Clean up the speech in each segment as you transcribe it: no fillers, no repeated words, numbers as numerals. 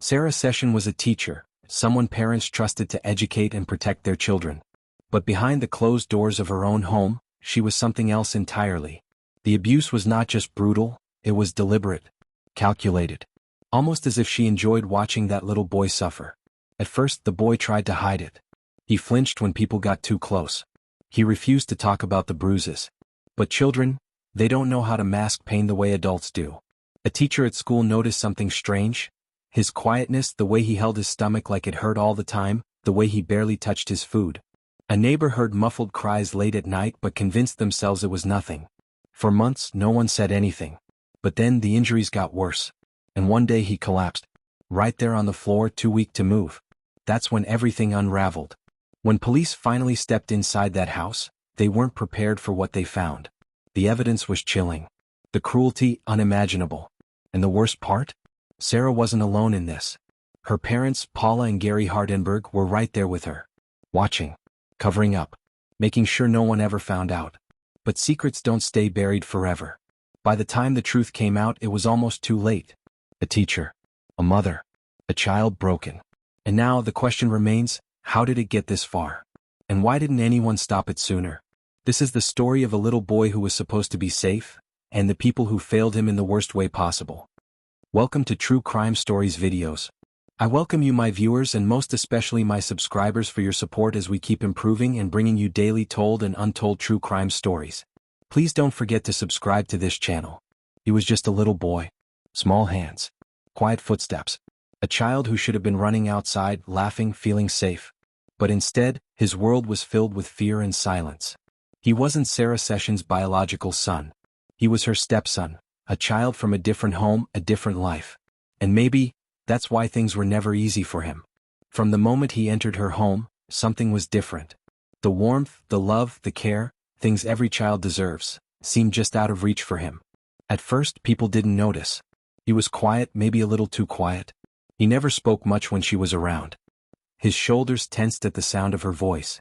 Sarah Session was a teacher, someone parents trusted to educate and protect their children. But behind the closed doors of her own home, she was something else entirely. The abuse was not just brutal, it was deliberate, calculated. Almost as if she enjoyed watching that little boy suffer. At first the boy tried to hide it. He flinched when people got too close. He refused to talk about the bruises. But children, they don't know how to mask pain the way adults do. A teacher at school noticed something strange. His quietness, the way he held his stomach like it hurt all the time, the way he barely touched his food. A neighbor heard muffled cries late at night but convinced themselves it was nothing. For months no one said anything. But then the injuries got worse. And one day he collapsed. Right there on the floor, too weak to move. That's when everything unraveled. When police finally stepped inside that house, they weren't prepared for what they found. The evidence was chilling. The cruelty unimaginable. And the worst part? Sarah wasn't alone in this. Her parents, Paula and Gary Hardenberg, were right there with her. Watching. Covering up. Making sure no one ever found out. But secrets don't stay buried forever. By the time the truth came out, it was almost too late. A teacher. A mother. A child broken. And now the question remains, how did it get this far? And why didn't anyone stop it sooner? This is the story of a little boy who was supposed to be safe, and the people who failed him in the worst way possible. Welcome to True Crime Stories videos. I welcome you, my viewers, and most especially my subscribers, for your support as we keep improving and bringing you daily told and untold true crime stories. Please don't forget to subscribe to this channel. He was just a little boy. Small hands. Quiet footsteps. A child who should have been running outside, laughing, feeling safe. But instead, his world was filled with fear and silence. He wasn't Sarah Sessions' biological son. He was her stepson, a child from a different home, a different life. And maybe, that's why things were never easy for him. From the moment he entered her home, something was different. The warmth, the love, the care, things every child deserves, seemed just out of reach for him. At first, people didn't notice. He was quiet, maybe a little too quiet. He never spoke much when she was around. His shoulders tensed at the sound of her voice.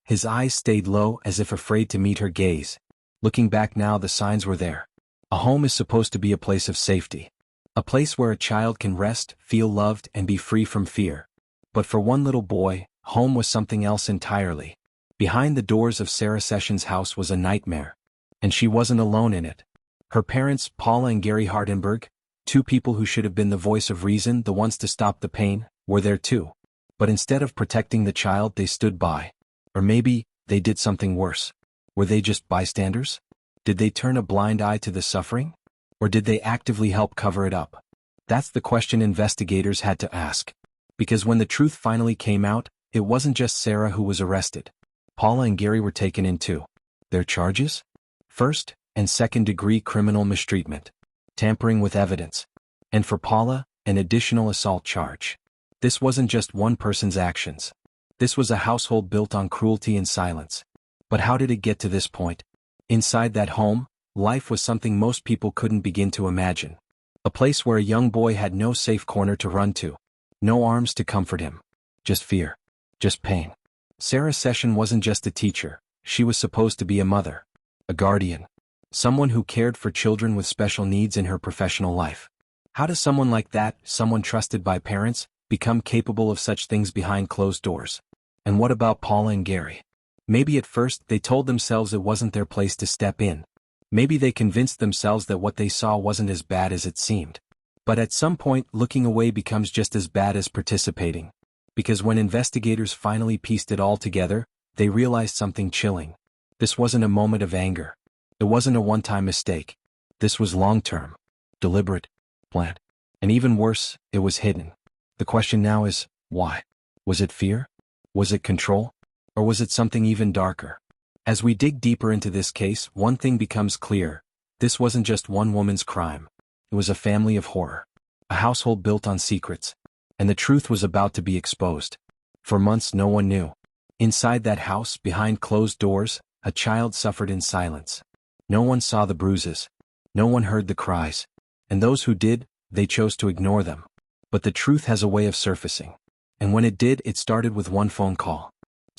His eyes stayed low as if afraid to meet her gaze. Looking back now, the signs were there. A home is supposed to be a place of safety. A place where a child can rest, feel loved, and be free from fear. But for one little boy, home was something else entirely. Behind the doors of Sarah Sessions' house was a nightmare. And she wasn't alone in it. Her parents, Paula and Gary Hardenberg, two people who should have been the voice of reason, the ones to stop the pain, were there too. But instead of protecting the child, they stood by. Or maybe, they did something worse. Were they just bystanders? Did they turn a blind eye to the suffering? Or did they actively help cover it up? That's the question investigators had to ask. Because when the truth finally came out, it wasn't just Sarah who was arrested. Paula and Gary were taken in too. Their charges? First and second-degree criminal mistreatment. Tampering with evidence. And for Paula, an additional assault charge. This wasn't just one person's actions. This was a household built on cruelty and silence. But how did it get to this point? Inside that home, life was something most people couldn't begin to imagine. A place where a young boy had no safe corner to run to. No arms to comfort him. Just fear. Just pain. Sarah Session wasn't just a teacher. She was supposed to be a mother. A guardian. Someone who cared for children with special needs in her professional life. How does someone like that, someone trusted by parents, become capable of such things behind closed doors? And what about Paula and Gary? Maybe at first they told themselves it wasn't their place to step in. Maybe they convinced themselves that what they saw wasn't as bad as it seemed. But at some point, looking away becomes just as bad as participating. Because when investigators finally pieced it all together, they realized something chilling. This wasn't a moment of anger. It wasn't a one-time mistake. This was long-term, deliberate, planned. And even worse, it was hidden. The question now is, why? Was it fear? Was it control? Or was it something even darker? As we dig deeper into this case, one thing becomes clear. This wasn't just one woman's crime. It was a family of horror. A household built on secrets. And the truth was about to be exposed. For months no one knew. Inside that house, behind closed doors, a child suffered in silence. No one saw the bruises. No one heard the cries. And those who did, they chose to ignore them. But the truth has a way of surfacing. And when it did, it started with one phone call.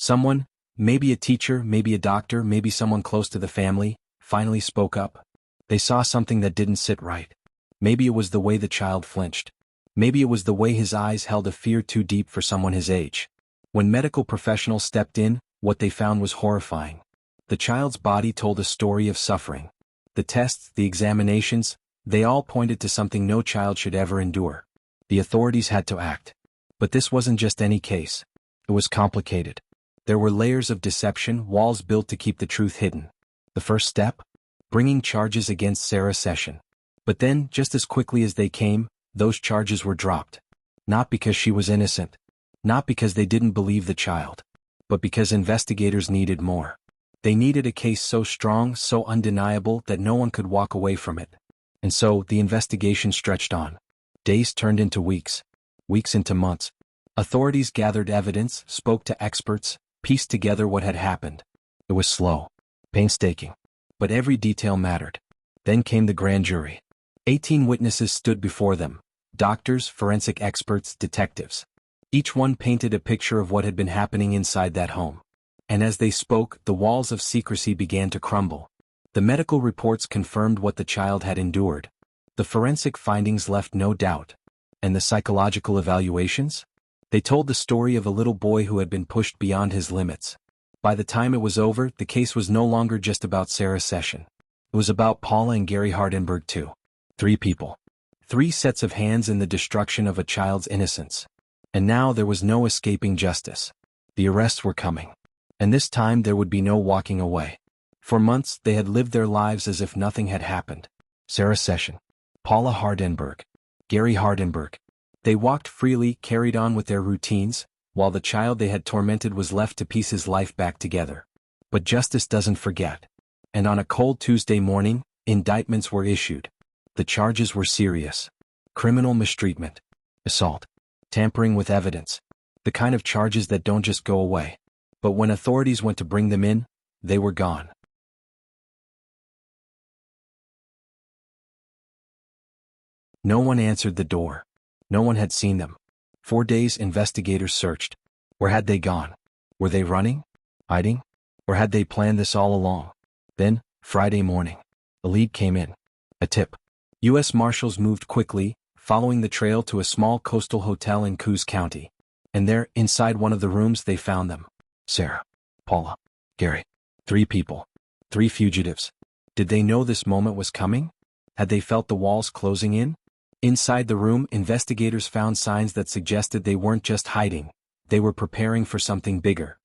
Someone, maybe a teacher, maybe a doctor, maybe someone close to the family, finally spoke up. They saw something that didn't sit right. Maybe it was the way the child flinched. Maybe it was the way his eyes held a fear too deep for someone his age. When medical professionals stepped in, what they found was horrifying. The child's body told a story of suffering. The tests, the examinations, they all pointed to something no child should ever endure. The authorities had to act. But this wasn't just any case. It was complicated. There were layers of deception, walls built to keep the truth hidden. The first step? Bringing charges against Sarah Session. But then, just as quickly as they came, those charges were dropped. Not because she was innocent. Not because they didn't believe the child. But because investigators needed more. They needed a case so strong, so undeniable that no one could walk away from it. And so, the investigation stretched on. Days turned into weeks. Weeks into months. Authorities gathered evidence, spoke to experts, pieced together what had happened. It was slow. Painstaking. But every detail mattered. Then came the grand jury. 18 witnesses stood before them. Doctors, forensic experts, detectives. Each one painted a picture of what had been happening inside that home. And as they spoke, the walls of secrecy began to crumble. The medical reports confirmed what the child had endured. The forensic findings left no doubt. And the psychological evaluations? They told the story of a little boy who had been pushed beyond his limits. By the time it was over, the case was no longer just about Sarah Session. It was about Paula and Gary Hardenberg too. 3 people. 3 sets of hands in the destruction of a child's innocence. And now there was no escaping justice. The arrests were coming. And this time there would be no walking away. For months they had lived their lives as if nothing had happened. Sarah Session. Paula Hardenberg. Gary Hardenberg. They walked freely, carried on with their routines, while the child they had tormented was left to piece his life back together. But justice doesn't forget. And on a cold Tuesday morning, indictments were issued. The charges were serious. Criminal mistreatment. Assault. Tampering with evidence. The kind of charges that don't just go away. But when authorities went to bring them in, they were gone. No one answered the door. No one had seen them. 4 days investigators searched. Where had they gone? Were they running? Hiding? Or had they planned this all along? Then, Friday morning, a lead came in. A tip. U.S. Marshals moved quickly, following the trail to a small coastal hotel in Coos County. And there, inside one of the rooms, they found them. Sarah, Paula, Gary. 3 people. 3 fugitives. Did they know this moment was coming? Had they felt the walls closing in? Inside the room, investigators found signs that suggested they weren't just hiding. They were preparing for something bigger.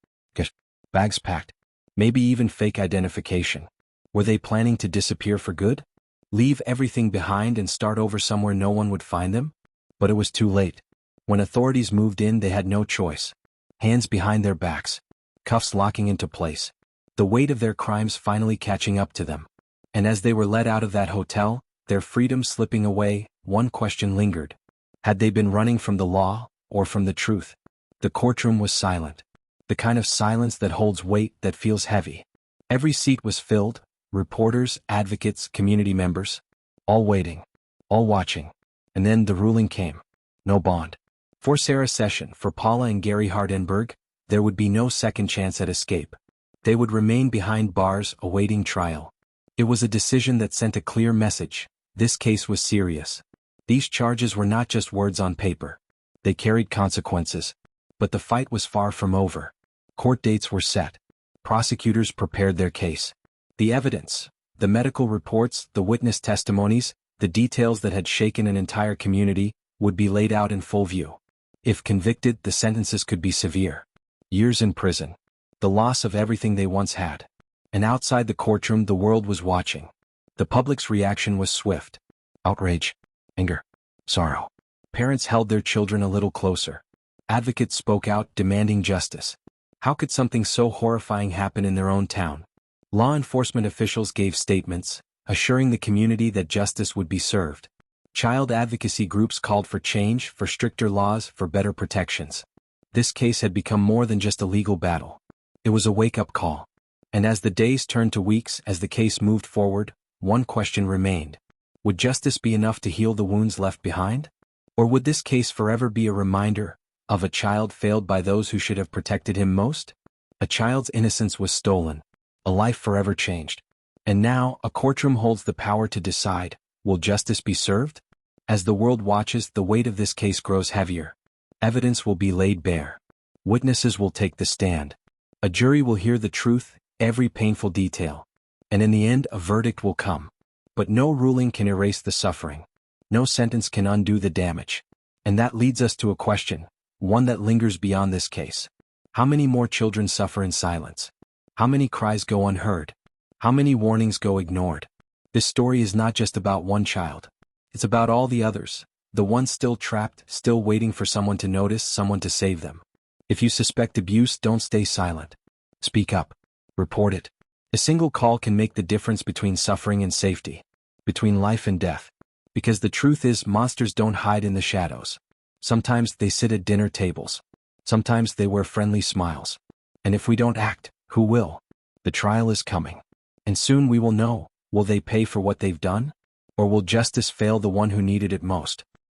Bags packed. Maybe even fake identification. Were they planning to disappear for good? Leave everything behind and start over somewhere no one would find them? But it was too late. When authorities moved in, they had no choice. Hands behind their backs. Cuffs locking into place. The weight of their crimes finally catching up to them. And as they were let out of that hotel, their freedom slipping away, one question lingered. Had they been running from the law, or from the truth? The courtroom was silent. The kind of silence that holds weight, that feels heavy. Every seat was filled, reporters, advocates, community members. All waiting. All watching. And then the ruling came. No bond. For Sarah Session, for Paula and Gary Hardenberg, there would be no second chance at escape. They would remain behind bars, awaiting trial. It was a decision that sent a clear message. This case was serious. These charges were not just words on paper. They carried consequences. But the fight was far from over. Court dates were set. Prosecutors prepared their case. The evidence, the medical reports, the witness testimonies, the details that had shaken an entire community, would be laid out in full view. If convicted, the sentences could be severe. Years in prison. The loss of everything they once had. And outside the courtroom, the world was watching. The public's reaction was swift. Outrage. Anger. Sorrow. Parents held their children a little closer. Advocates spoke out, demanding justice. How could something so horrifying happen in their own town? Law enforcement officials gave statements, assuring the community that justice would be served. Child advocacy groups called for change, for stricter laws, for better protections. This case had become more than just a legal battle. It was a wake-up call. And as the days turned to weeks, as the case moved forward, one question remained. Would justice be enough to heal the wounds left behind? Or would this case forever be a reminder of a child failed by those who should have protected him most? A child's innocence was stolen. A life forever changed. And now, a courtroom holds the power to decide, will justice be served? As the world watches, the weight of this case grows heavier. Evidence will be laid bare. Witnesses will take the stand. A jury will hear the truth, every painful detail. And in the end, a verdict will come. But no ruling can erase the suffering. No sentence can undo the damage. And that leads us to a question, one that lingers beyond this case. How many more children suffer in silence? How many cries go unheard? How many warnings go ignored? This story is not just about one child. It's about all the others, the ones still trapped, still waiting for someone to notice, someone to save them. If you suspect abuse, don't stay silent. Speak up. Report it. A single call can make the difference between suffering and safety, between life and death. Because the truth is, monsters don't hide in the shadows. Sometimes they sit at dinner tables. Sometimes they wear friendly smiles. And if we don't act, who will? The trial is coming. And soon we will know, will they pay for what they've done? Or will justice fail the one who needed it most?